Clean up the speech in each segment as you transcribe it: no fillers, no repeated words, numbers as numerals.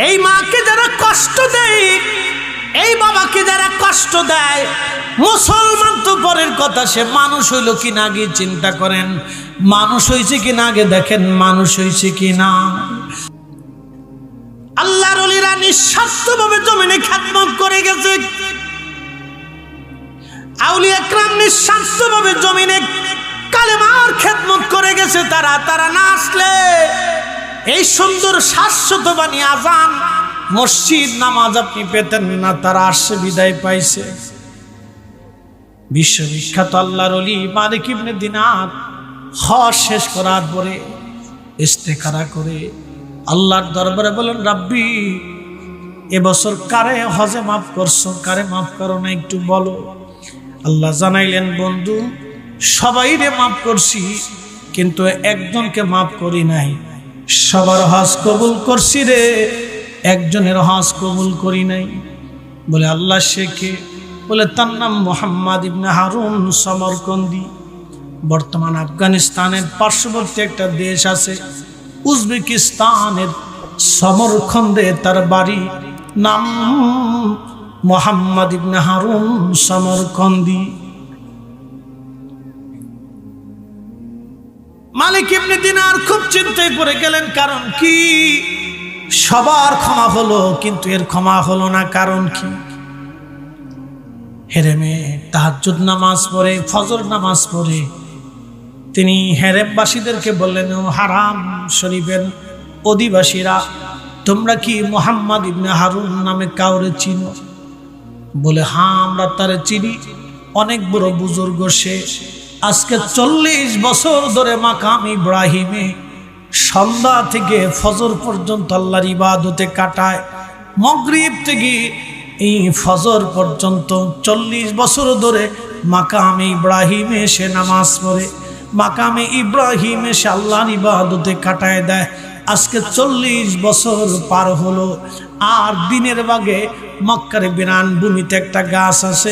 এই মাকে যারা কষ্ট দেয়, এই বাবাকে যারা কষ্ট দেয়, মুসলমান তো পরের কথা, সে মানুষ হইল কিনা আগে চিন্তা করেন, মানুষ হয়েছে কিনা আগে দেখেন, মানুষ হয়েছে কিনা। আল্লাহর ওলিরা নিঃস্বার্থভাবে জমিনে খেদমত করে গেছে, আউলিয়া একরাম নিঃস্বার্থভাবে জমিনে কালেমার খেদমত করে গেছে। তারা না আসলে এই সুন্দর শাশ্বত বাণী আজান মসজিদ নামাজ আপনি পেতেন না। তারা আসছে, বিদায় পাইছে। বিশ্ববিখ্যাত আল্লাহর ওলি মালিক ইবনে দিনার হজ শেষ করার পরে ইস্তেখারা করে আল্লাহর দরবারে বলেন, রাব্বি এবছর কারে হজে মাফ করছো, কারে মাফ করো না একটু বলো। আল্লাহ জানাইলেন, বন্ধু সবাইরে মাফ করছি, কিন্তু একজনকে মাফ করি নাই। সবার হজ কবুল করছি রে, একজনের হজ কবুল করি নাই। বলে আল্লাহ সে কে? বলে তার নাম মুহাম্মদ ইবনে হারুন সমরকন্দি। বর্তমান আফগানিস্তানের পার্শ্ববর্তী একটা দেশ আছে উজবেকিস্তানের সমরখন্দে তার বাড়ি, নাম মুহাম্মদ ইবনে হারুন সমরকন্দি। মালিক ইবনে দিনার খুব চিন্তায় পড়ে গেলেন, কারণ কি? সবার ক্ষমা হলো, কিন্তু এর ক্ষমা হলো না, কারণ কি? হেরেমে তাহাজ্জুদ নামাজ পড়ে, ফজর নামাজ পড়ে তিনি হেরেমবাসীদেরকে বললেন, ও হারাম শরীফের অধিবাসীরা, তোমরা কি মুহাম্মদ ইবনে হারুন নামে কাউরে চিনো? বলে হ্যাঁ, আমরা তারে চিনি, অনেক বড় বুজুর্গ সে। আজকে 40 বছর ধরে মাকাম ইব্রাহিমে সন্ধ্যা থেকে ফজর পর্যন্ত আল্লাহর ইবাদতে কাটায়। মাগরিব থেকে এই ফজর পর্যন্ত 40 বছর ধরে মাকামে ইব্রাহিমে সে নামাজ পড়ে, মাকামে ইব্রাহিমে সে আল্লাহর ইবাদতে কাটায় দেয়। আজকে 40 বছর পার হলো। আর দিনের বাগে মক্কার বিরান ভূমিতে একটা গাছ আছে,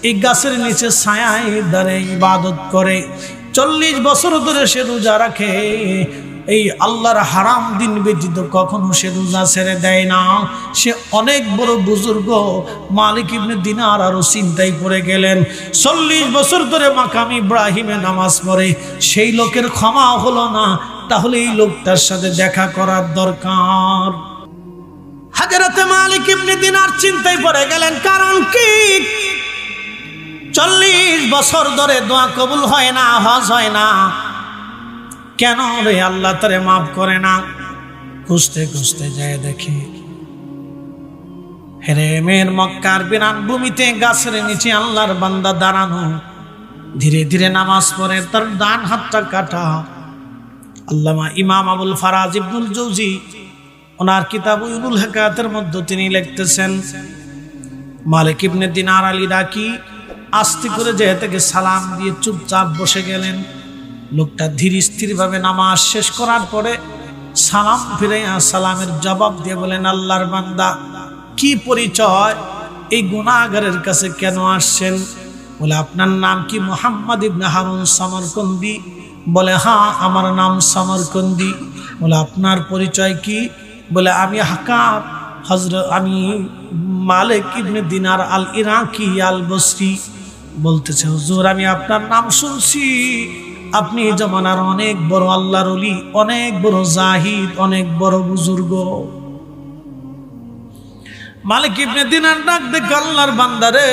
এই গাছের নিচে ছায়ায় দাঁড়িয়ে ইবাদত করে। 40 বছর ধরে সে রোজা রাখে, এই আল্লাহর হারাম দিন ব্যতীত কখনো সে রোজা ছেড়ে দেয় না। সে অনেক বড় বুজুর্গ। মালিক ইবনে দিনার আরো চিন্তায় পড়ে গেলেন, 40 বছর ধরে মাকাম ইব্রাহিমে নামাজ পড়ে, সেই লোকের ক্ষমা হলো না, তাহলে এই লোকটার সাথে দেখা করার দরকার। হযরতে মালিক ইবনে দিনার চিন্তায় পড়ে গেলেন, কারণ কি? 40 বছর ধরে দোয়া কবুল হয় না, হজ হয় না, কেন রে আল্লাহ তারে মাফ করে না? খুঁজতে খুঁজতে যায় দেখে হেরেমের মক্কার বিরান ভূমিতে গাছের নিচে আল্লাহর বান্দা দাঁড়ানো, ধীরে ধীরে নামাজ পড়ে, তার ডান হাতটা কাটা। আল্লামা ইমাম আবুল ফারাজ ইবনুল জৌজি ওনার কিতাব উলুল হাকায়াতের মধ্যে তিনি লিখতেছেন, মালিক ইবনে দিনার আলী রাকি আস্তে করে যে থেকে সালাম দিয়ে চুপচাপ বসে গেলেন। লোকটা ধীর স্থির ভাবে নামাজ শেষ করার পরে সালাম ফিরে সালামের জবাব দিয়ে বলেন, আল্লাহর বান্দা কি পরিচয়? এই গুনাহগারের কাছে কেন আসছেন? বলে আপনার নাম কি মুহাম্মদ ইবনে হারুন সমরকন্দি? বলে হ্যাঁ, আমার নাম সমরকন্দি। বলে আপনার পরিচয় কি? বলে আমি হাকাম আমি মালিক ইবনে দিনার আল ইরাকি আল বসরি। বলতেছে, হুজুর আমি আপনার নাম শুনছি, আপনি জমানার অনেক বড় আল্লাহর ওলি, অনেক বড় জাহিদ, অনেক বড় বুজুর্গ। মালিক ইবনে দিনার ডাক দেখে, আল্লাহর বান্দারে,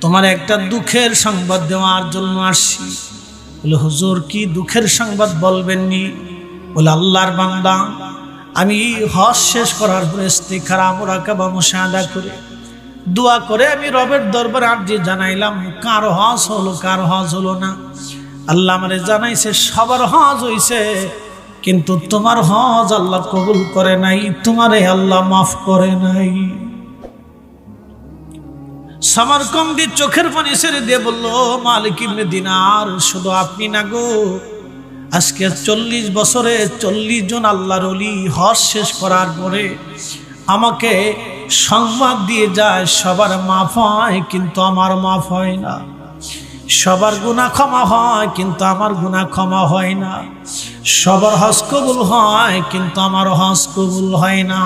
তোমার একটা দুঃখের সংবাদ দেওয়ার জন্য আসছি। বলে হুজুর কি দুঃখের সংবাদ বলবেননি? বলে আল্লাহর বান্দা, আমি হজ শেষ করার পরে ইস্তিখারা মুরাকাবা মুশাহাদা করে দোয়া করে আমি রবের দরবারে আরজি জানাইলাম, কার হজ হলো কার হজ হলো না। আল্লাহ আমারে জানাইছে সবার হজ হইছে, কিন্তু তোমার হজ আল্লাহ কবুল করে নাই, তোমারে আল্লাহ মাফ করে নাই। সমরকন্দি চোখের পানি ছেড়ে দিয়ে বলল, মালিক ইবনে দিনার, শুধু আপনি না গো, আজকে 40 বছরে 40 জন আল্লাহর ওলি হজ শেষ করার পরে আমাকে সংবাদ দিয়ে যায় সবার মাফ হয়, কিন্তু আমার মাফ হয় না। সবার গুনাহ ক্ষমা হয় কিন্তু আমার গুনাহ ক্ষমা হয় না, সবার হজ কবুল হয় কিন্তু আমার হজ কবুল হয় না।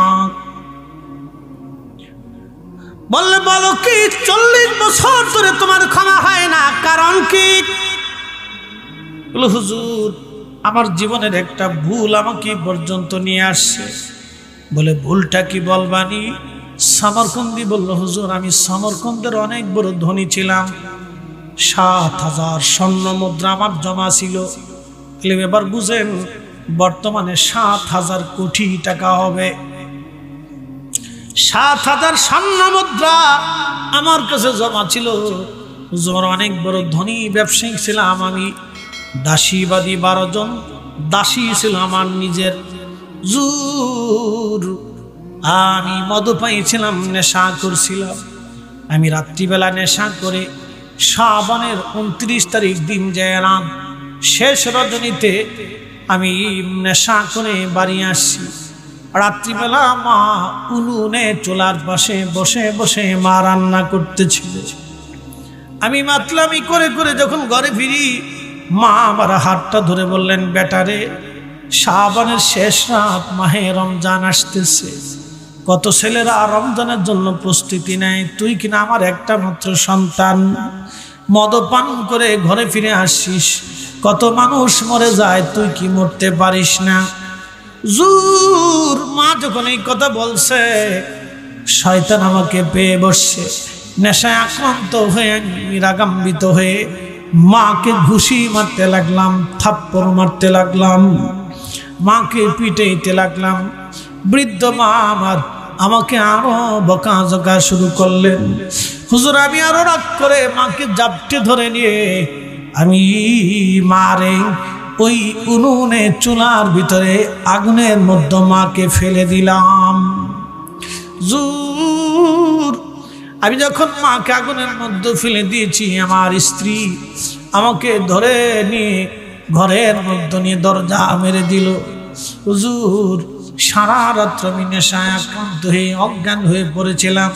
বললে বলো কি 40 বছর ধরে তোমার ক্ষমা হয় না, কারণ কি? বলে হুজুর আমার জীবনের একটা ভুল আমাকে পর্যন্ত নিয়ে আসছে। বলে ভুলটা কি বলবানি? সমরকন্দি বলল হুজুর আমি সমরকন্দের অনেক বড় ধনী ছিলাম, 7,000 স্বর্ণ মুদ্রা আমার জমা ছিল। এবার বুঝেন বর্তমানে 7,000 কোটি টাকা হবে। 7,000 স্বর্ণ মুদ্রা আমার কাছে জমা ছিল। হুজুর অনেক বড় ধনী ব্যবসায়ী ছিলাম আমি, দাসীবাদী 12 জন দাসী ছিল আমার নিজের। হুজুর আমি মদ পাইছিলাম, নেশা করছিলাম। আমি রাত্রিবেলা নেশা করে শাবানের 29 তারিখ দিন যায় রাত শেষ রজনীতে আমি নেশা করে বাড়ি আসছি। রাত্রিবেলা মা উনুনে চুলার পাশে বসে বসে মা রান্না করতেছিল। আমি মাতলামি করে করে যখন ঘরে ফিরি মা আমার হাতটা ধরে বললেন বেটারে শাবানের শেষ রাত, মাহে রমজান আসতেছে, কত ছেলেরা রমজানের জন্য প্রস্তুতি নেয়, তুই কিনা আমার একটা মাত্র সন্তান, মদপান করে ঘরে ফিরে আসিস, কত মানুষ মরে যায়, তুই কি মরতে পারিস না? জুর মা যখন এই কথা বলছে শয়তান আমাকে পেয়ে বসছে। নেশায় আক্রান্ত হয়ে আমি রাগান্বিত হয়ে মাকে ঘুষি মারতে লাগলাম, থাপ্পড় মারতে লাগলাম, মাকে পিটাইতে লাগলাম। বৃদ্ধ মা আমার আমাকে আরো বকাঝকা শুরু করলেন। হুজুর আমি আরো রাগ করে মাকে জাপটে ধরে নিয়ে আমি মারে ওই উনুনে চুলার ভিতরে আগুনের মধ্যে মাকে ফেলে দিলাম। জুর আমি যখন মাকে আগুনের মধ্যে ফেলে দিয়েছি আমার স্ত্রী আমাকে ধরে নিয়ে ঘরের মধ্যে নিয়ে দরজা মেরে দিল। হুজুর সারা রাত্র আমি নেশায় আক্রান্ত হয়ে অজ্ঞান হয়ে পড়েছিলাম।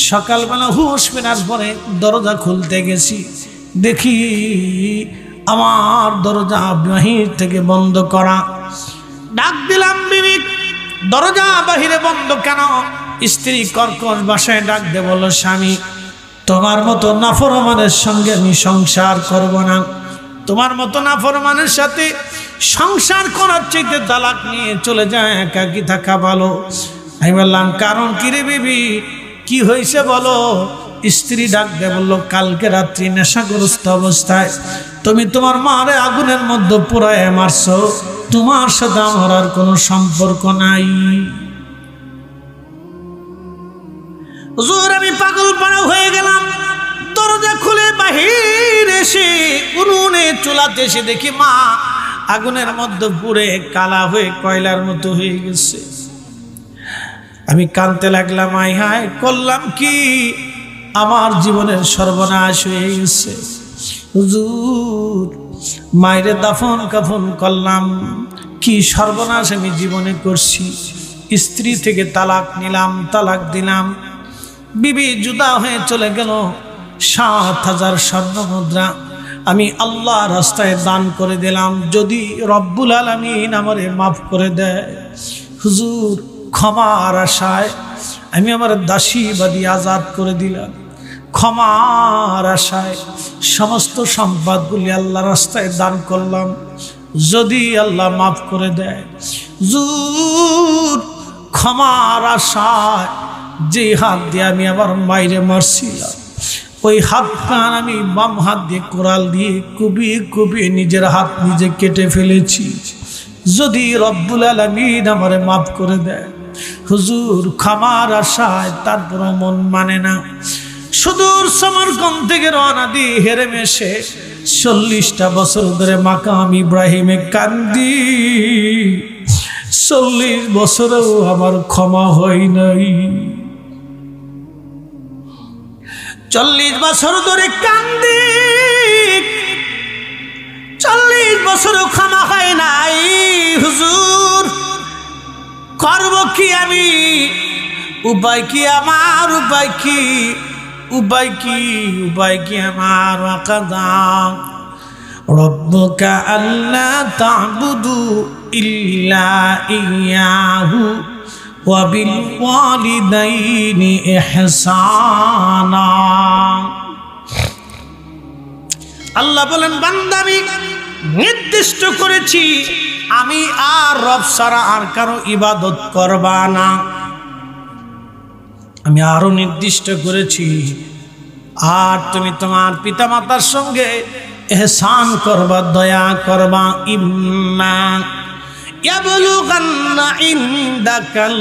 সকালবেলা হুঁশ ফেরার পরে দরজা খুলতে গেছি, দেখি আমার দরজা বাহির থেকে বন্ধ করা। ডাক দিলাম বিবি দরজা বাহিরে বন্ধ কেন? স্ত্রী কর্কশ ভাষায় ডাক দে বলল স্বামী তোমার মতো নাফরমানের সঙ্গে আমি সংসার করব না, তোমার মতো নাফরমানের সাথে সংসার করার চাইতে তালাক নিয়ে চলে যায়, একাকী থাকা ভালো। আমি বললাম কারণ কি রে বিবি, কি হয়েছে বলো? স্ত্রী ডাক দে বলল কালকে রাত্রি নেশাগ্রস্ত অবস্থায় তুমি তোমার মারে আগুনের মধ্যে পুরায় মারছো, তোমার সাথে আমার আর কোনো সম্পর্ক নাই। হুজুর আমি পাগল পাড়া হয়ে গেলাম। দরজা খুলে বাহির এসে উনুনে চুলাতে এসে দেখি মা আগুনের মধ্যে পুড়ে কালা হয়ে কয়লার মতো হয়ে গেছে। আমি কাঁদতে লাগলাম, আয় হায় করলাম কি, আমার জীবনের সর্বনাশ হয়ে গেছে। হুজুর মায়ের দাফন কাফন করলাম, কি সর্বনাশ আমি জীবনে করছি। স্ত্রী থেকে তালাক নিলাম, তালাক দিলাম, বিবি জুদা হয়ে চলে গেল। 7,000 স্বর্ণ মুদ্রা আমি আল্লাহ রাস্তায় দান করে দিলাম, যদি রব্বুল আলামিন আমারে মাফ করে দেয়। হুজুর ক্ষমার আশায় আমি আমার দাসীবাদী আজাদ করে দিলাম, ক্ষমার আশায় সমস্ত সম্পদগুলি আল্লাহ রাস্তায় দান করলাম, যদি আল্লাহ মাফ করে দেয়। হুজুর ক্ষমার আশায় যে হাত দিয়ে আমি আবার মাইরে মারছিলাম ওই হাত কান আমি বাম হাত দিয়ে কোরাল দিয়ে কুপিয়ে কুপিয়ে নিজের হাত নিজে কেটে ফেলেছি, যদি রব্বুল আলামিন আমারে মাফ করে দেয়। হুজুর ক্ষমার আশায় তারপর মন মানে না। সুদূর সমরকন্দ থেকে রওনা দিয়ে হেরেম এসে 40টা বছর ধরে মাকাম ইব্রাহিমে কান্দি, 40 বছরেও আমার ক্ষমা হয় নাই। 40 বছর ধরে কান্দি, 40 বছরও ক্ষমা হয় নাই। হুজুর করব কি আমি, উপায় কি আমার, উপায় কি? উপায় কি আমার? ওয়াকাদা রব্বুকা আল্লা তা'বুদু ইল্লা ইয়াহু ওয়া বিল ওয়ালিদাইনি ইহসানা। আল্লাহ বলেন, বান্দা আমি নির্দিষ্ট করেছি আমি আর রব ছাড়া আর কারো ইবাদত করবা না। আমি আরো নির্দিষ্ট করেছি আর তুমি তোমার পিতামাতার সঙ্গে ইহসান করবা, দয়া করবা। ইম্মা ইয়াবলুগান্না ইনদাকাল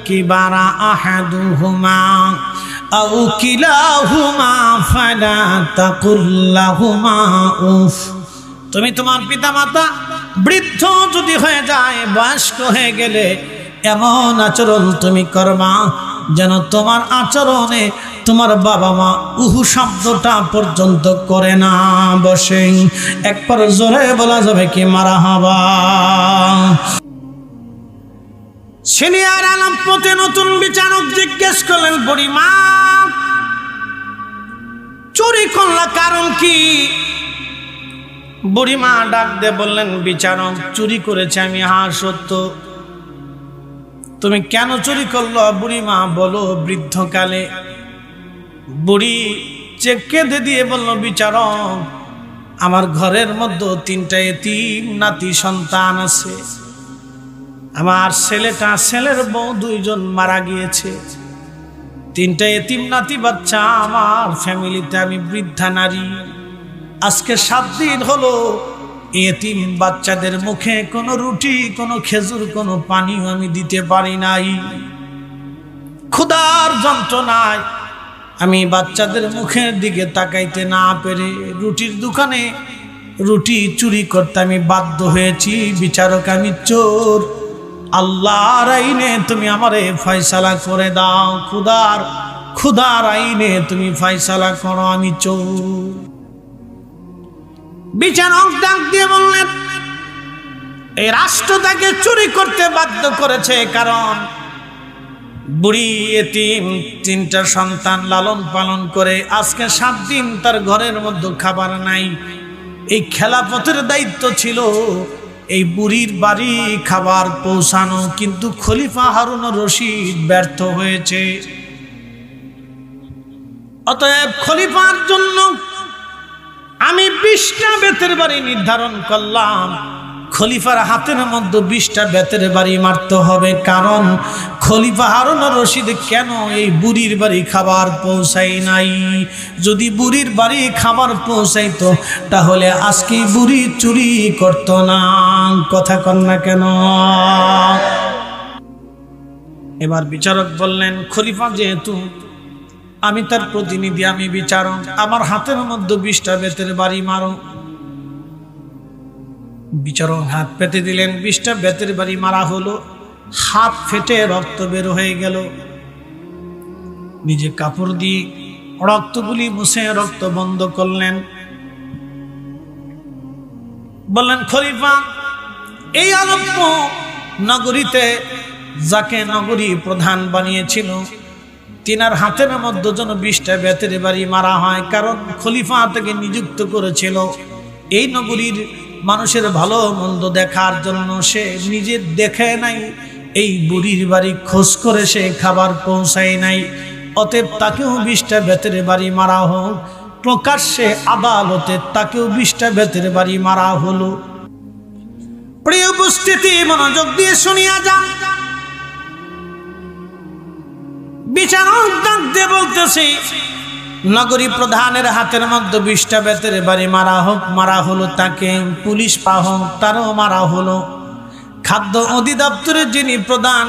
কিবারা আহাদুহুমা আও কিলাহুমা ফালা তাকুল লাহুমা উফ। তুমি তোমার পিতামাতা বৃদ্ধ যদি হয়ে যায়, বয়স্ক হয়ে গেলে এমন আচরণ তুমি করবা যেন তোমার আচরণে তোমার বাবা মা উহু শব্দটা পর্যন্ত করে না বসে। একবার জোরে বলা যাবে কি মারহাবা। সিনিয়র আলম পথে নতুন বিচারক জিজ্ঞেস করলেন, বুড়িমা চুরি করলা কারণ কি? বুড়িমা ডাক দিয়ে বললেন, বিচারক চুরি করেছে আমি। হ্যাঁ সত্য। তুমি কেন চুরি করলো? বুড়িমা বলো। বৃদ্ধকালে বুড়ি যে কেঁদে দিয়ে বলল, বিচারক আমার ঘরের মধ্যে 3টা এতিম নাতি সন্তান আছে। আমার ছেলের বউ 2 জন মারা গিয়েছে। 3টা এতিম নাতি বাচ্চা আমার ফ্যামিলিতে। আমি বৃদ্ধা নারী। আজকে 7 দিন হলো এতিম বাচ্চাদের মুখে কোনো রুটি, কোনো খেজুর, কোনো পানিও আমি দিতে পারি নাই। ক্ষুধার যন্ত্রণায় আমি বাচ্চাদের মুখের দিকে তাকাইতে না পেরে রুটির দোকানে রুটি চুরি করতে আমি বাধ্য হয়েছি। বিচারক আমি চোর। আল্লাহর আইনে তুমি আমারে ফয়সালা করে দাও। ক্ষুধার আইনে তুমি ফয়সালা করো, আমি চোর। বিচারক ডাক দিয়ে বললেন, এই রাষ্ট্র তাকে চুরি করতে বাধ্য করেছে কারণ বুড়ি এতিম 3টা সন্তান লালন পালন করে আজকে 7 দিন তার ঘরের মধ্যে খাবার নাই। এই খেলাফতের দায়িত্ব ছিল এই বুড়ির বাড়ি খাবার পৌঁছানো, কিন্তু খলিফা হারুন রশিদ ব্যর্থ হয়েছে। অতএব খলিফার জন্য আমি 20টা বেতের বাড়ি নির্ধারণ করলাম। খলিফার হাতের মধ্যে 20টা বেতের বাড়ি মারতে হবে, কারণ খলিফা হারুন রশিদ কেন এই বুড়ির বাড়ি খাবার পৌঁছাই নাই। যদি বুড়ির বাড়ি খাবার পৌঁছাইতো তাহলে আজকে বুড়ি চুরি করত না। কথা কন না কেন? এবার বিচারক বললেন, খলিফা যেহেতু আমি তার প্রতিনিধি, আমি বিচারক, আমার হাতের মধ্যে 20টা বেতের বাড়ি মারো। বিচারক হাত পেতে দিলেন। 20টা বেতের বাড়ি মারা হলো। হাত ফেটে রক্ত বের হয়ে গেল। নিজে কাপড় দিয়ে রক্তগুলি মুছে রক্ত বন্ধ করলেন। বললেন, খলিফা এই আলম্প নগরীতে যাকে নগরী প্রধান বানিয়েছিল তিনার হাতের মধ্যে যেন 20টা বেতের বাড়ি মারা হয়, কারণ খলিফা তাকে নিযুক্ত করেছিল এই নগরীর মানুষের ভালো মন্দ দেখার জন্য। সে নিজে দেখে নাই, এই বুড়ির বাড়ি খোঁজ করে সে খাবার পৌঁছায় নাই। অতএব তাকেও 20টা বেতের বাড়ি মারা হোক। প্রকাশ্যে আদালতে তাকেও 20টা বেতের বাড়ি মারা হলো। প্রিয় উপস্থিতি, মনোযোগ দিয়ে শুনিয়া যান। বিচারক ডাক দিয়ে বলতেছে, নগরী প্রধানের হাতের মধ্যে 20টা বেতের বাড়ি মারা হোক। মারা হলো তাকে। পুলিশ পাহক, তারও মারা হলো। খাদ্য অধিদপ্তরের যিনি প্রধান,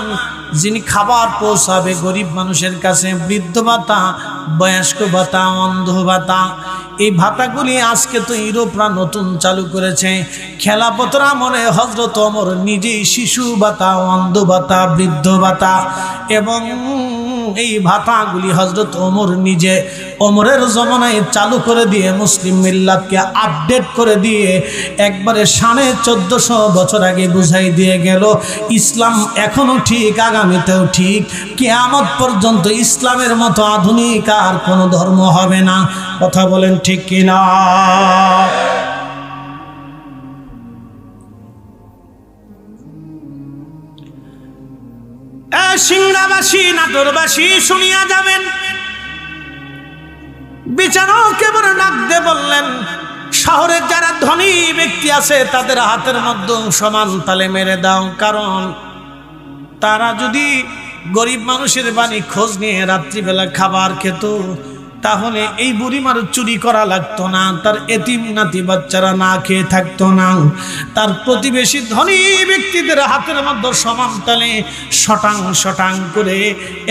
যিনি খাবার পৌঁছাবে গরিব মানুষের কাছে, বৃদ্ধ ভাতা, বয়স্ক ভাতা, অন্ধ ভাতা, এই ভাতাগুলি আজকে তো ইউরোপরা নতুন চালু করেছে। খেলাফতের আমলে হযরত ওমর নিজেই শিশু ভাতা, অন্ধ ভাতা, বৃদ্ধ ভাতা এবং এই ভাতাগুলি হযরত ওমর নিজে ওমরের জমানায় চালু করে দিয়ে মুসলিম মিল্লাতকে আপডেট করে দিয়ে একবারে 1450 বছর আগে বুঝাই দিয়ে গেল ইসলাম এখনো ঠিক, আগামীতেও ঠিক, কিয়ামত পর্যন্ত ইসলামের মতো আধুনিক আর কোনো ধর্ম হবে না। কথা বলেন ঠিক কিনা? সিংড়াবাসী, নাটোরবাসী শুনিয়া যাবেন, বিচারক এবার ডাক দিয়ে বললেন, শহরের যারা ধনী ব্যক্তি আছে তাদের হাতের মধ্যে সমান তালে মেরে দাও, কারণ তারা যদি গরিব মানুষের বাড়ি খোঁজ নিয়ে রাত্রিবেলা খাবার খেত তাহলে এই বুড়িমার চুরি করা লাগতো না, তার এতিম নাতি বাচ্চারা না খেয়ে থাকতো না। তার প্রতিবেশী ধনী ব্যক্তিদের হাতের মধ্যে সমান তালে শটাং শটাং করে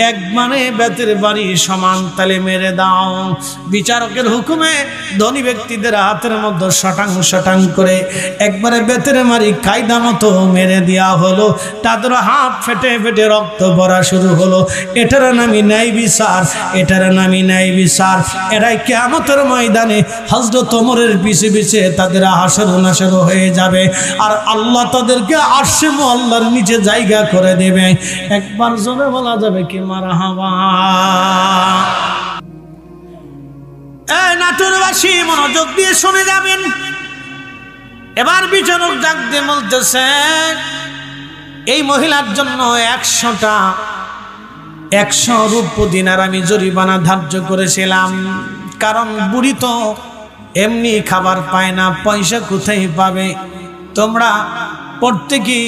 এক মানে বেতের বাড়ি সমান তালে মেরে দাও। বিচারকের হুকুমে ধনী ব্যক্তিদের হাতের মধ্যে শটাং শটাং করে একবারে বেতের বাড়ি কায়দা মতো মেরে দেওয়া হলো। তাদের হাত ফেটে ফেটে রক্ত পড়া শুরু হলো। এটার নামই ন্যায় বিচার, এটার নামই ন্যায় বিচার। এরাই কিয়ামতের ময়দানে হযরত ওমরের পিছে পিছে তাদের হাসর নাসর হয়ে যাবে, আর আল্লাহ তাদেরকে আরশে মুআল্লার নিচে জায়গা করে দেবে। একবার জোরে বলা যাবে কি মারহাবা? এই নাটোরবাসী মনোযোগ দিয়ে শুনে যাবেন। এবার বিচারক ডাক দিয়ে বলতেছে, এই মহিলার জন্য 100 রূপ্য দিনার আমি জরিমানা ধার্য করেছিলাম, কারণ বুড়ি তো এমনি খাবার পায় না, পয়সা কোথায় পাবে? তোমরা প্রত্যেকেই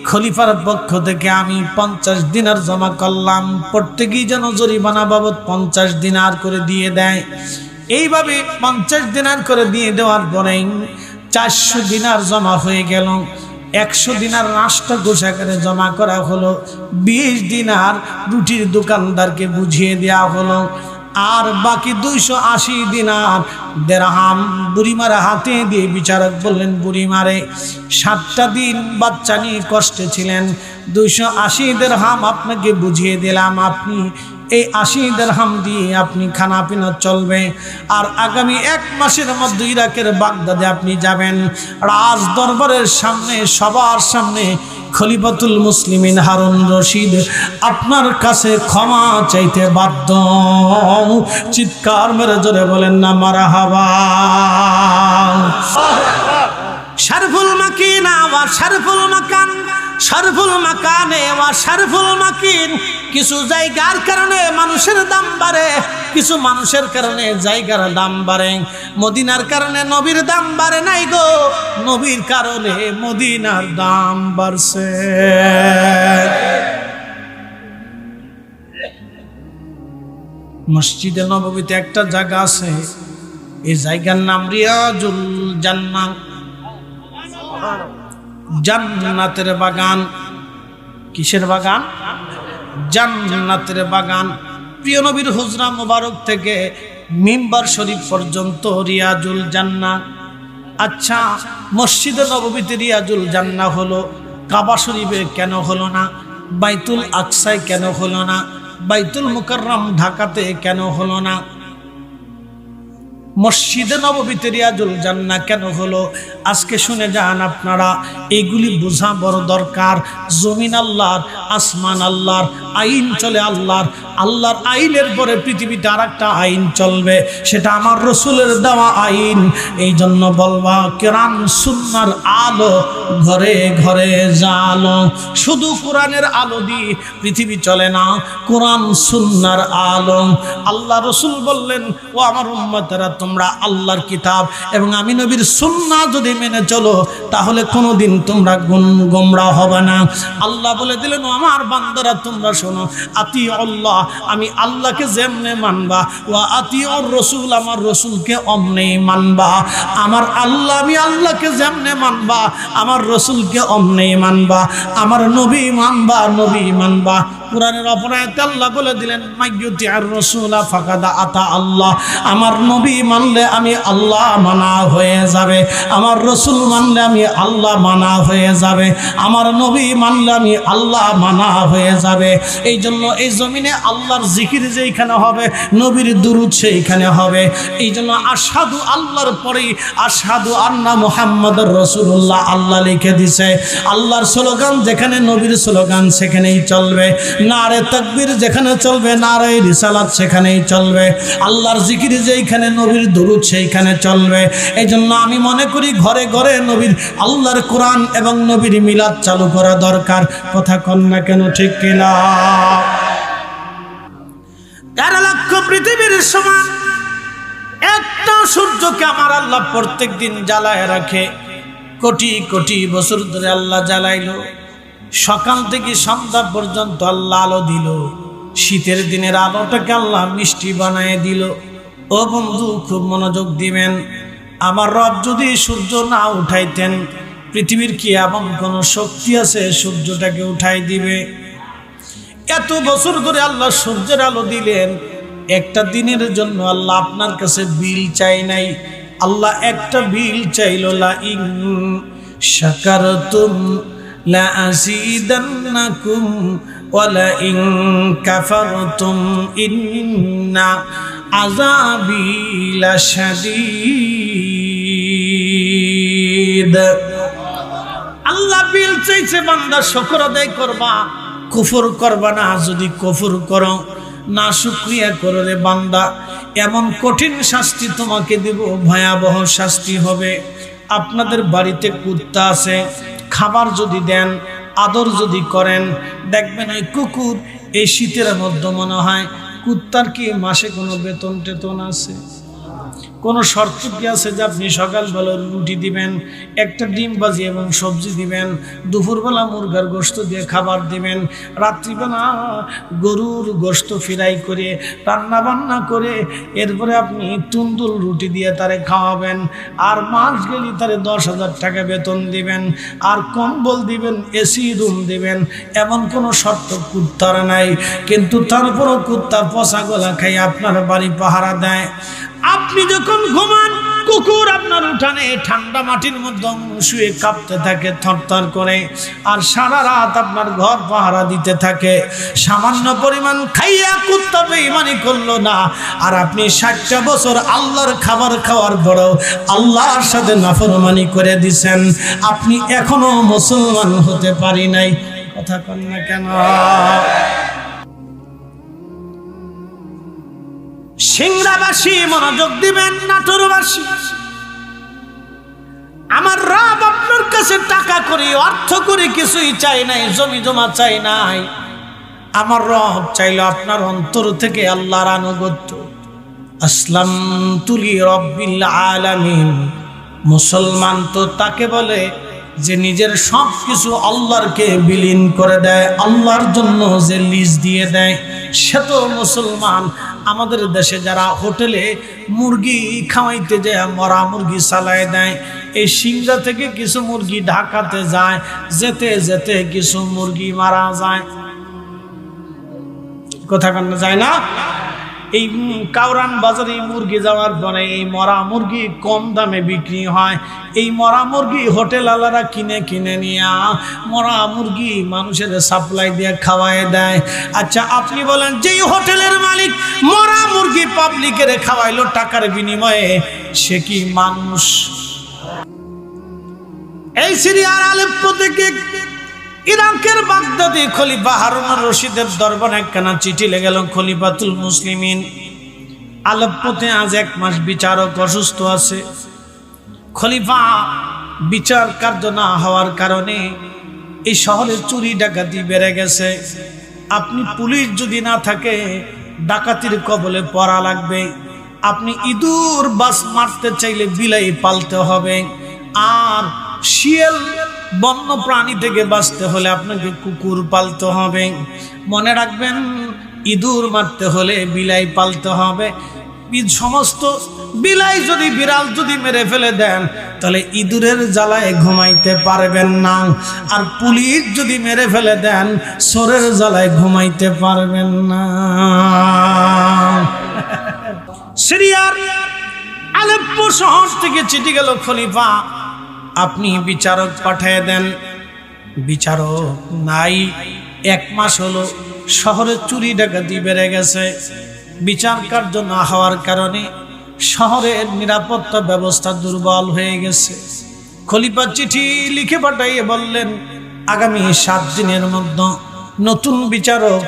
খলিফার পক্ষ থেকে আমি 50 দিনার জমা করলাম, প্রত্যেকেই যেন জরিমানা বাবদ 50 দিনার করে দিয়ে দেয়। এইভাবে 50 দিনার করে দিয়ে দেওয়ার পরে 400 দিনার জমা হয়ে গেল। 100 দিনার নাস্তা কোষাগারে জমা করা হলো, 20 দিনার রুটির দোকানদারকে বুঝিয়ে দেওয়া হলো, আর বাকি 280 দিনার দেরহাম বুড়িমারে হাতে দিয়ে বিচারক বললেন, বুড়িমারে 7টা দিন বাচ্চা নিয়ে কষ্টে ছিলেন, 280 দেরহাম আপনাকে বুঝিয়ে দিলাম, আপনি এই 80 দিরহাম দিয়ে আপনি খানা পিনা চলবে। আর আগামী 1 মাসের মধ্যে ইরাকের বাগদাদে আপনি যাবেন, রাজ দরবারের সামনে সবার সামনে খলিফাতুল মুসলিমিন হারুন রশিদ আপনার কাছে ক্ষমা চাইতে বাধ্য। চিৎকার মেরে জোরে বলেন না মারহাবা। শরফুল মাকিন ওয়া শরফুল মাকান, শরফুল মাকানে ওয়া শরফুল মাকিন। কিছু জায়গার কারণে মানুষের দাম বাড়ে, কিছু মানুষের কারণে জায়গার দাম বাড়ে। মদিনার কারণে নবীর দাম বাড়ে নাই গো, নবীর কারণে মদিনার দাম বাড়ছে। মসজিদে নববীতে একটা জায়গা আছে, এই জায়গার নাম রিয়াজুল জান্নাহ, জান্নাতের বাগান। কিসের বাগান? জান্নাতের বাগান। প্রিয় নবীর হুজরা মুবারক থেকে মিম্বার শরীফ পর্যন্ত রিয়াজুল জান্নাহ। আচ্ছা, মসজিদে নববীতে রিয়াজুল জান্নাহ হলো, কাবা শরীফে কেন হলো না? বাইতুল আকসায় কেন হলো না? বাইতুল মুকাররম ঢাকাতে কেন হলো না? মসজিদে নববীতে রিয়াজুল জান্নাহ কেন হলো? আজকে শুনে যান আপনারা, এইগুলি বোঝা বড় দরকার। জমিন আল্লাহর, আসমান আল্লাহর, আইন চলে আল্লাহর। আল্লাহর আইনের পরে পৃথিবীতে আর একটা আইন চলবে, সেটা আমার রসুলের দেওয়া আইন। এই জন্য বলবা কোরআন সুন্নাহর আলো ঘরে ঘরে জালো। শুধু কোরআনের আলো দিয়ে পৃথিবী চলে না, কোরআন সুন্নাহর আলো। আল্লাহ রসুল বললেন, ও আমার উম্মতেরা, তোমরা আল্লাহর কিতাব এবং আমি নবীর সুন্নাহ যদি মেনে চলো তাহলে কোনোদিন তোমরা গোমরা হবে না। আল্লাহ বলে দিলেন, ও আমার বান্দারা তোমরা শোনো, আতি আল্লাহ, আমি আল্লাহকে যেমনে মানবা, ওয়া আতি ওর রসুল, আমার রসুলকে অমনেই মানবা। আমার আল্লাহ, আমি আল্লাহকে যেমনে মানবা, আমার রসুলকে অমনেই মানবা। আমার নবী মানবা, নবী মানবা। কোরআনের অপর আয়াতে আল্লাহ বলে দিলেন মাইয়ুতিআর রাসূলা ফাকাদ আতা আল্লাহ, আমার নবী মানলে আমি আল্লাহ মানা হয়ে যাবে, আমার রাসূল মানলে আমি আল্লাহ মানা হয়ে যাবে, আমার নবী মানলে আমি আল্লাহ মানা হয়ে যাবে। এই জন্য এই জমিনে আল্লাহর জিকির যেইখানে হবে, নবীর দুরূদ সেইখানে হবে। এই জন্য আশহাদু আল্লাহর পরেই আশহাদু আন্না মুহাম্মাদুর রাসূলুল্লাহ আল্লাহ লিখে দিছে। আল্লাহর স্লোগান যেখানে, নবীর স্লোগান সেখানেই চলবে। নারে তাকবীর যেখানে চলবে, নারে রিসালাত সেখানেই চলবে। আল্লাহর জিকির যেইখানে, নবীর দুরূদ সেইখানে চলবে। এই জন্য আমি মনে করি ঘরে ঘরে নবীর, আল্লাহর কোরআন এবং নবীর মিলাদ চালু করা দরকার। কথা কন না কেন, ঠিক কিনা? 13 লক্ষ পৃথিবীর সমান একটা সূর্যকে আমার আল্লাহ প্রত্যেক দিন জ্বালায় রাখে। কোটি কোটি বছর ধরে আল্লাহ জ্বালাইলো, সকাল থেকে সন্ধ্যা পর্যন্ত আল্লাহ আলো দিল। শীতের দিনের আলোটাকে আল্লাহ মিষ্টি বানায় দিল। ও বন্ধু, খুব মনোযোগ দিবেন। আমার রব যদি সূর্য না উঠাইতেন, পৃথিবীর কি এমন কোনো শক্তি আছে সূর্যটাকে উঠাই দিবে? এত বছর ধরে আল্লাহ সূর্যের আলো দিলেন। একটা দিনের জন্য আল্লাহ আপনার কাছে বিল চাই নাই, আল্লাহ একটা বিল চাইল, লা ইন শাকারতুম লা আযীদান্নাকুম ওয়া লা ইন কাফারতুম ইন্না আযাবি লাশাদীদ। আল্লাহ বিল চাইছে, বান্দা শুকর আদায় করবা, কুফর করবা না। যদি কুফর করো, না শুকরিয়া করো রে বান্দা, এমন কঠিন শাস্তি তোমাকে দেব, ভয়াবহ শাস্তি হবে। আপনাদের বাড়িতে কুত্তা আছে, খাবার যদি দেন, আদর যদি করেন, দেখবেন এই কুকুর এই শীতের মধ্যে মনে হয় কুত্তার কি মাসে কোনো বেতন টেতন আছে? কোনো শর্ত কি আছে যে আপনি সকালবেলা রুটি দিবেন, একটা ডিম ভাজি এবং সবজি দিবেন, দুপুরবেলা মুরগার গোশত দিয়ে খাবার দিবেন, রাত্রিবেলা গরুর গোশত ফ্রাই করে রান্না বান্না করে এরপরে আপনি তুন্দুল রুটি দিয়ে তারে খাওয়াবেন, আর মাস গেলে তারে 10,000 টাকা বেতন দিবেন, আর কম্বল দিবেন, এসি রুম দিবেন? এমন কোনো শর্ত কুত্তার নাই। কিন্তু তারপরও কুত্তা পচা গলা খাই আপনার বাড়ি পাহারা দেয়। আপনি যখন ঘুমান, কুকুর আপনার উঠানে ঠান্ডা মাটির মধ্যে শুয়ে কাঁপতে থাকে থরথর করে, আর সারা রাত আপনার ঘর পাহারা দিতে থাকে। সামান্য পরিমাণ খাইয়া কুত্তা বেঈমানি করলো না, আর আপনি 60টা বছর আল্লাহর খাবার খাওয়ার পরেও আল্লাহর সাথে নাফরমানি করে দিছেন। আপনি এখনো মুসলমান হতে পারি নাই। কথা কন না কেন? সিংড়াবাসী মনোযোগ দিবেন, নাটোরবাসী, আমার রব আপনার কাছে টাকা করি, অর্থ করি কিছুই চাই নাই, জমি জমা চাই নাই। আমার রব চাইল আপনার অন্তর থেকে আল্লাহর আনুগত্য। আসলামতু লিরাব্বিল আলামিন। মুসলমান তো তাকে বলে যে নিজের সব কিছু আল্লাহরকে বিলীন করে দেয়, আল্লাহর জন্য যে লিজ দিয়ে দেয়, সে তো মুসলমান। আমাদের দেশে যারা হোটেলে মুরগি খাওয়াইতে যায়, মরা মুরগি চালায় দেয়, এই সিংড়া থেকে কিছু মুরগি ঢাকাতে যায়, যেতে যেতে কিছু মুরগি মারা যায়। কথা কান্না যায় না? এই কাউরান বাজারে মুরগি যাওয়ার পরে এই মরা মুরগি কম দামে বিক্রি হয়। এই মরা মুরগি হোটেল আলারা কিনে কিনে নিয়ে মরা মুরগি মানুষের সাপ্লাই দিয়ে খাওয়ায় দেয়। আচ্ছা আপনি বলেন, যেই হোটেলের মালিক মরা মুরগি পাবলিকের খাওয়াইলো টাকার বিনিময়ে, সে কি মানুষ? এই সিরিয়ার আলেপ্পো থেকে ইরাকের বাগদাদি খলিফা হারুনুর রশিদের দরবারে একখানা চিঠি লেগে গেল, খলিফাতুল মুসলিমিন, আলেপ্পোতে আজ 1 মাস বিচারক অসুস্থ আছে। খলিফা বিচার কার্য না হওয়ার কারণে এই শহরে চুরি ডাকাতি বেড়ে গেছে। আপনি পুলিশ যদি না থাকে, ডাকাতির কবলে পড়া লাগবে। আপনি ইঁদুর বাস মারতে চাইলে বিলাই পালতে হবে, আর শিয়াল বন্য প্রাণী থেকে বাঁচতে হলে আপনাকে কুকুর পালতে হবে। মনে রাখবেন, ইঁদুর মারতে হলে বিলাই পালতে হবে, সমস্ত বিলাই যদি বিড়াল যদি মেরে ফেলে দেন তাহলে ইঁদুরের জ্বালায় ঘুমাইতে পারবেন না, আর পুলিশ যদি মেরে ফেলে দেন চোরের জ্বালায় ঘুমাইতে পারবেন না। সিরিয়ার আলেপ্পো শহর থেকে চিঠি গেল, খলিফা আপনি বিচারক পাঠিয়ে দেন। বিচারক নাই, 1 মাস হলো শহরে চুরি ডাকাতি বেড়ে গেছে। বিচার কার্য না হওয়ার কারণে শহরের নিরাপত্তা ব্যবস্থা দুর্বল হয়ে গেছে। খলিফা চিঠি লিখে পাঠাইয়ে বললেন আগামী 7 দিনের মধ্যে নতুন বিচারক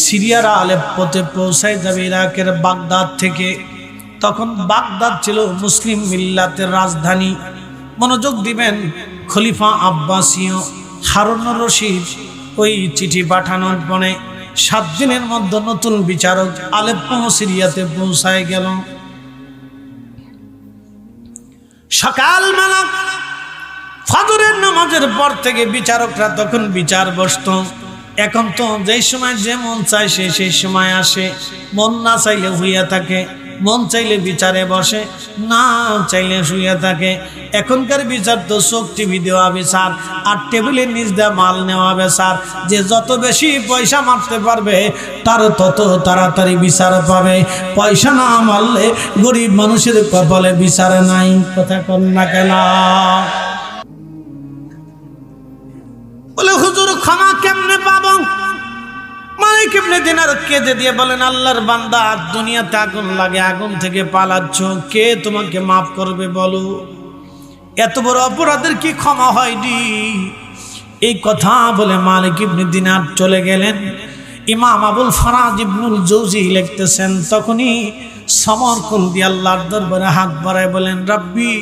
সিরিয়ার আলেপ্পোতে পৌঁছায় যাবে ইরাকের বাগদাদ থেকে। তখন বাগদাদ ছিল মুসলিম মিল্লাতের রাজধানী। মনোযোগ দিবেন, খলিফা আব্বাসীয় হারুনুর রশিদ ওই চিঠি পাঠানোর পরে 7 দিনের মধ্যে নতুন বিচারক আলেপ্পো সিরিয়াতে পৌঁছায় গেল। সকালবেলা ফজরের নামাজের পর থেকে বিচারকরা তখন বিচার বসতো। এখন তো যেই সময় যে মন চায় সে সেই সময় আসে, মন না চাইলে হইয়া থাকে, মন চাইলে বিচারে বসে, না চাইলে শুয়ে থাকে। এখনকার বিচার তো চোখ টিভি দেওয়া বিচার, আর টেবিলের নিচ দিয়ে মাল নেওয়া বিচার। যে যত বেশি পয়সা মারতে পারবে তার তত তাড়াতাড়ি বিচার পাবে। পয়সা না মারলে গরিব মানুষের কপালে বিচার নাই। কথা কন না কেন? বলে হুজুর ক্ষমা কেমনে পাবো? মালিক ইবনে দিনার কেঁদে দিয়ে বলেন আল্লাহর বান্দা, দুনিয়াতে আগুন লাগে, আগুন থেকে পালাচ্ছ, কে তোমাকে মাফ করবে বলো? এত বড় অপরাধের কি ক্ষমা হয়নি? এই কথা বলে মালিক ইবনে দিনার চলে গেলেন। ইমাম আবুল ফারাজ ইবনুল জৌজি লিখতেছেন, তখনই সমরকন্দি আল্লাহর দরবারে হাত বাড়ায় বলেন রব্বি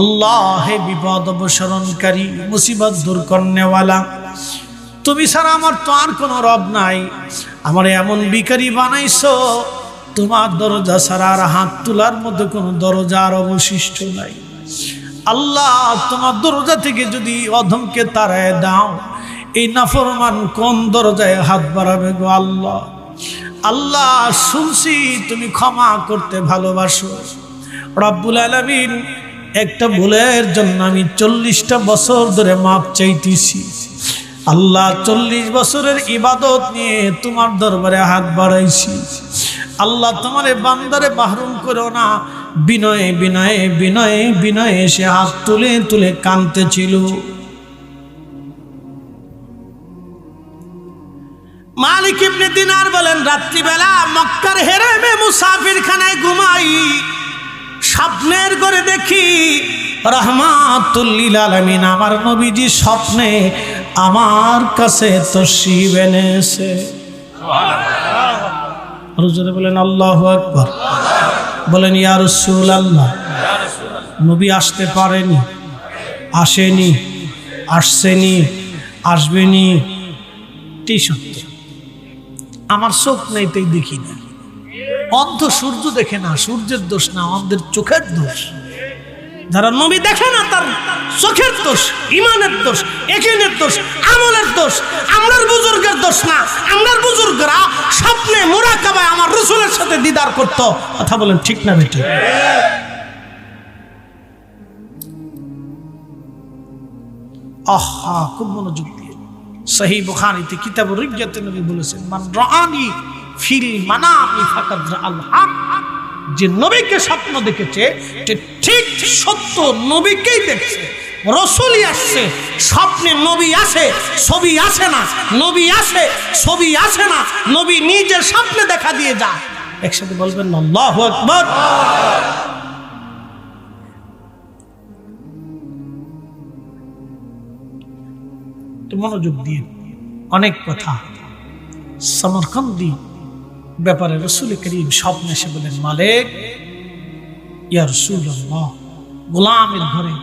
আল্লাহ, হে বিপদ অবসরণকারী, মুসিবত দূর করনেওয়ালা, তুমি ছাড়া আমার তো আর কোনো রব নাই। আমার এমন ভিখারি বানাইছো, তোমার দরজা ছাড়া আর হাত তোলার মতো কোনো দরজা আর অবশিষ্ট নাই। আল্লাহ, তোমার দরজা থেকে যদি অধমকে তাড়ায় দাও, এই নাফরমান কোন দরজায় হাত বাড়াবে গো আল্লাহ? আল্লাহ, শুনছি তুমি ক্ষমা করতে ভালোবাসো। রব্বুল আলামিন, একটা ভুলের জন্য আমি 40টা বছর ধরে মাপ চাইতেছি। আল্লাহ, 40 বছরের ইবাদত নিয়ে তোমার দরবারে হাত বাড়াইছি। আল্লাহ, তোমার বান্দারে মাহরুম করো না। বিনয়ে বিনয়ে বিনয়ে বিনয়ে সে হাত তুলে তুলে কাঁদতেছিল। মালিক ইবনে দিনার বলেন রাত্রিবেলা মক্কার হেরেমে মুসাফির খানায় ঘুমাই, স্বপ্নের ঘরে দেখি রাহমাতুল লিল আলামিন আমার নবীজি স্বপ্নে আমার কাছে তশরিফ এনেছে। হুজুর বলেন আল্লাহু আকবার। বলেন ইয়া রাসূলুল্লাহ, নবী আসতে পারেনি, আসেনি, আসছেনি, আসবেনি, এটাই সত্য। আমার চোখ নেই তাই দেখি না। অন্ধ সূর্য দেখে না, সূর্যের দোষ না, অন্ধের চোখের দোষ। যারা নবী দেখে না তার চোখের দোষ, ইমানের দোষ, ইয়াকিনের দোষ, আমলের দোষ। আমরার বুজুর্গের দোষ না। আমরার বুজুর্গরা স্বপ্নে মুরাকাবায় আমার রাসূলের সাথে দিদার করত। কথা বলেন ঠিক না বেটি? আহা, খুব মনোযোগ দিয়ে সহিহ বুখারীতে কিতাবুর রিজ্জাতে নবী বলেছেন, মান রাআনি ফিল মানামি ফাকাদ রাআল হক। যে নবীকে স্বপ্ন দেখেছে ঠিক সত্য নবীকেই দেখছে। রাসূলই আসছে, স্বপ্নে নবী আসে, ছবি আসে না। নবী আসে, ছবি আসে না। নবী নিজের স্বপ্নে দেখা দিয়ে যায়। একসাথে বলবেন আল্লাহু আকবার। মনোযোগ দিয়ে অনেক কথা। সমরকন্দি ব্যাপারে রাসূল করিম স্বপ্নে এসে বলেন, মালিক ইয়া রাসূলুল্লাহ, গোলামের ঘরে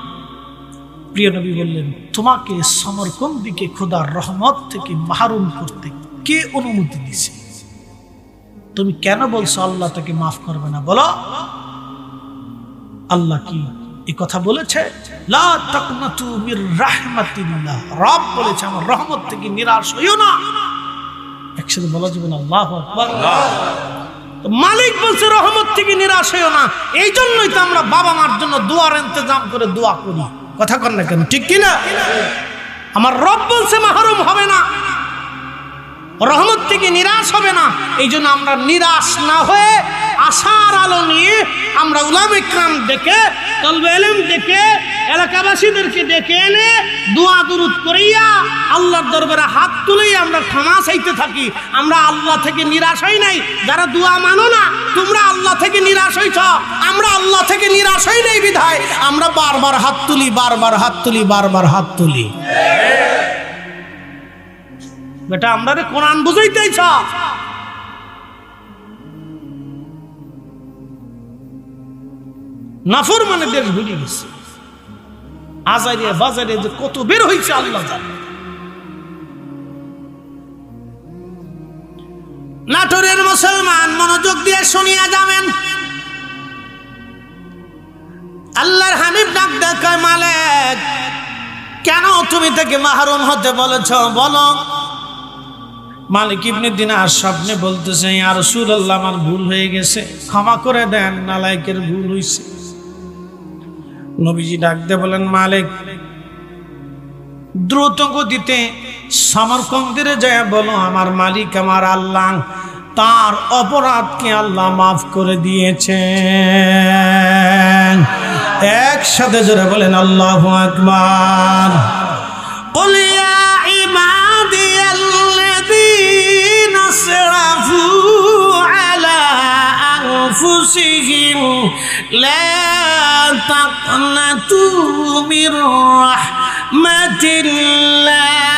প্রিয় নবী বললেন, তোমাকে সমরকন্দিকে খোদার রহমত থেকে মাহরুম করতে কে অনুমতি দিয়েছে? তুমি কেন বলছো আল্লাহ তাকে মাফ করবে না? বলো। আল্লাহ কি এই কথা বলেছে? লা তাকনাতু মির রাহমাতিল্লাহ, রব বলেছে আমার রহমত থেকে নিরাশ হইও না। একসাথে বলা যাবে না আল্লাহু আকবার। মালিক বলছে রহমত থেকে নিরাশ হইও না। এই জন্যই তো আমরা বাবা মার জন্য দোয়ার ইন্তজাম করে দোয়া করি। কথা কন না কেন, ঠিক কিনা? আমার রব বলছে মাহরুম হবে না, রহমত থেকে নিরাশ হবে না। এই জন্য আমরা নিরাশ না হয়ে আশার আলো নিয়ে আমরা উলামা ইকরাম ডেকে, তলবে ইলম ডেকে, এলাকাবাসীদেরকে ডেকে এনে দোয়া দুরূদ করিয়া আল্লাহর দরবারে হাত তুলেই আমরা ক্ষমা চাইতে থাকি। আমরা আল্লাহ থেকে নিরাশ হই নাই। যারা দোয়া মানো না, তোমরা আল্লাহ থেকে নিরাশ হইছ, আমরা আল্লাহ থেকে নিরাশ হই নাই বিধায় আমরা বারবার হাত তুলি, বারবার হাত তুলি, বারবার হাত তুলি। বেটা আমরা কোরআন বুঝাইতেছ, নাফরমানে দেশ ভুলে গেছে। আজারিয়া বাজারে যে কত বের হয়েছে আল্লাহ জানে। নাটোরের মুসলমান মনোযোগ দিয়ে শুনিয়া যাবেন। আল্লাহর হাবিব ডাক ডাকায়, মালিক কেন তুমি তাকে মাহরুম হতে বলেছ বলো। মালিক ইবনে দিনার স্বপ্নে বলতেছে, ইয়া রাসূলুল্লাহ আমার ভুল হয়ে গেছে, ক্ষমা করে দেন, নালায়েকের ভুল হইছে। নবীজি ডাক দিয়ে বলেন, মালিক দ্রুত গতিতে সমরকন্দে যায় বলো আমার মালিক আমার আল্লাহ, তার অপরাধকে আল্লাহ মাফ করে দিয়েছেন। একসাথে জোরে বলেন আল্লাহু আকবার। قل يا عبادي الذين اسرفوا على أنفسهم لا تقنطوا من رحمة الله